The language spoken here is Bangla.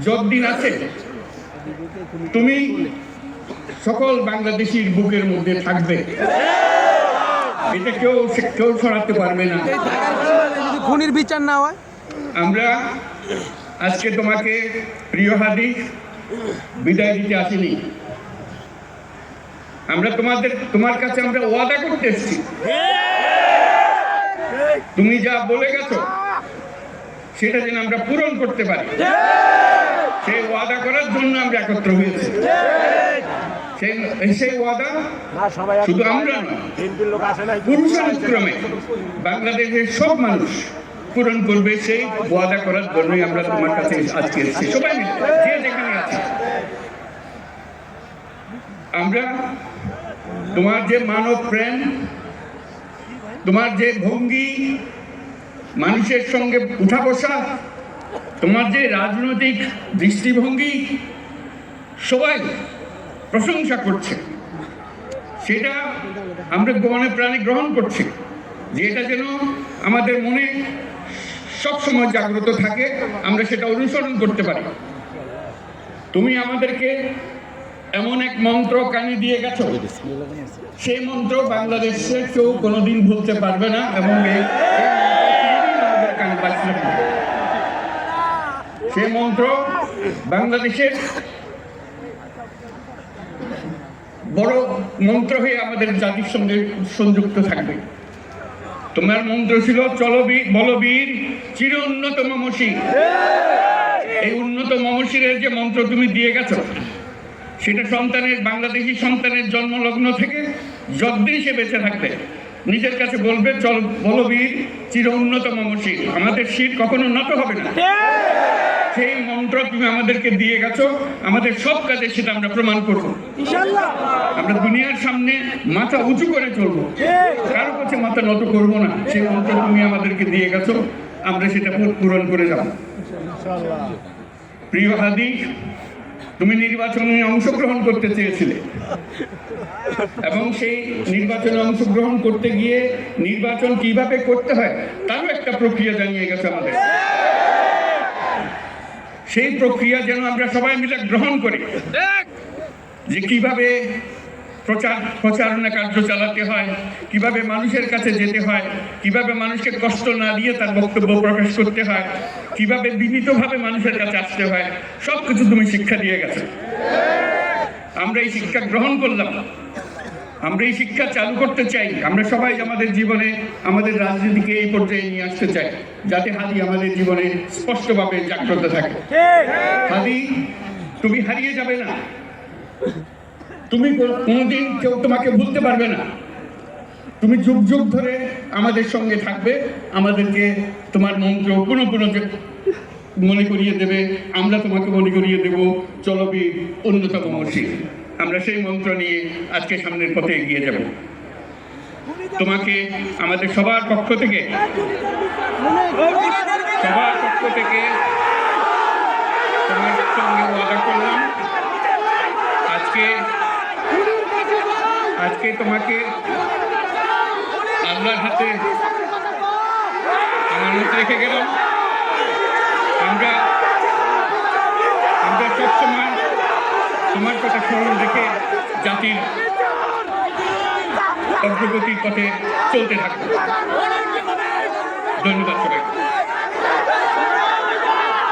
যতদিন আছে তুমি সকল বাংলাদেশির বুকের মধ্যে থাকবে, এটা কেউ সরাতে পারবে না। খুনির বিচার না হয়। আমরা আজকে তোমাকে প্রিয় হাদি বিদায় দিতে আসিনি, আমরা তোমার কাছে আমরা ওয়াদা করতে এসেছি। তুমি যা বলে গেছো সেটা যেন আমরা পূরণ করতে পারি, সেই ওয়াদা করার জন্য আমরা একত্র হয়েছি। সেই ওয়াদা শুধু আমরা নয়, পুরুষানুক্রমে বাংলাদেশের সব মানুষ পূরণ করবে। সেই ওয়াদা করার জন্যই আমরা তোমার কাছে আজকে এসেছি, সবাই মিলে যে যেখানে আছে। আমরা তোমার যে মানব প্রেম, তোমার যে ভঙ্গি, মানুষের সঙ্গে উঠা বসা, তোমার যে রাজনৈতিক দৃষ্টিভঙ্গি, সবাই প্রশংসা করছে। সেটা আমরা মনে প্রাণে গ্রহণ করছি, যে এটা যেন আমাদের মনে সবসময় জাগ্রত থাকে, আমরা সেটা অনুসরণ করতে পারি। তুমি আমাদেরকে এমন এক মন্ত্র কানে দিয়ে গেছো, সেই মন্ত্র বাংলাদেশে কেউ কোনোদিন ভুলতে পারবে না, এবং সেই মন্ত্র বাংলাদেশের বড় মন্ত্র হয়ে আমাদের জাতির সঙ্গে সংযুক্ত থাকবে। তোমার মন্ত্র ছিল চলো বলবীর চির উন্নত মমশির। এই উন্নত মমশিরের যে মন্ত্র তুমি দিয়ে গেছো, সেটা বাংলাদেশি সন্তানের জন্মলগ্ন থেকে যতদিন সে বেঁচে থাকবে নিজের কাছে বলবে চল বলবীর চির উন্নত মমশির, আমাদের শির কখনো নত হবে না। সেই মন্ত্র তুমি আমাদেরকে দিয়ে গেছো, আমাদের সব কাজে সেটা আমরা প্রমাণ করবো। আমরা দুনিয়ার সামনে মাথা উঁচু করে চলবো, কারো কাছে মাথা নত করবো না। সেই মন্ত্র তুমি আমাদেরকে দিয়ে গেছো, আমরা সেটা পূরণ করে যাব। প্রিয় হাদি, তুমি নির্বাচনে অংশগ্রহণ করতে চেয়েছিলে, এবং সেই নির্বাচনে অংশগ্রহণ করতে গিয়ে নির্বাচন কিভাবে করতে হয় তারও একটা প্রক্রিয়া জানিয়ে গেছে আমাদের। সেই প্রক্রিয়া যেন আমরা সবাই মিলে গ্রহণ করি, যে কিভাবে প্রচারণা কার্য চালাতে হয়, কিভাবে মানুষের কাছে যেতে হয়, কিভাবে মানুষকে কষ্ট না দিয়ে তার বক্তব্য প্রকাশ করতে হয়, কিভাবে বিনীতভাবে মানুষের কাছে আসতে হয়, সবকিছু তুমি শিক্ষা দিয়ে গেছো। আমরা এই শিক্ষা গ্রহণ করলাম, আমরা এই শিক্ষা চালু করতে চাই। আমরা সবাই আমাদের জীবনে আমাদের রাজনীতিকে এই পর্যায়ে নিয়ে আসতে চাই, যাতে হাদি আমাদের জীবনে স্পষ্টভাবে জাগ্রত থাকে। হাদি, তুমি হারিয়ে যাবে না, তুমি কোনোদিন কেউ তোমাকে ভুলতে পারবে না। তুমি যুগ যুগ ধরে আমাদের সঙ্গে থাকবে, আমাদেরকে তোমার মন্ত্র পুনঃ মনে করিয়ে দেবে, আমরা তোমাকে মনে করিয়ে দেব চলো বীর উন্নত মমশির। আমরা সেই মন্ত্র নিয়ে আজকে সামনের পথে এগিয়ে যাব। তোমাকে আমাদের সবার পক্ষ থেকে তোমার সঙ্গে ওয়াদা করলাম, আজকে তোমাকে আল্লাহর হাতে আমানত রেখে গেলাম। আমরা সবসময় তোমার কথা স্মরণ রেখে জাতির অগ্রগতির পথে চলতে থাকবো। ধন্যবাদ সবাই।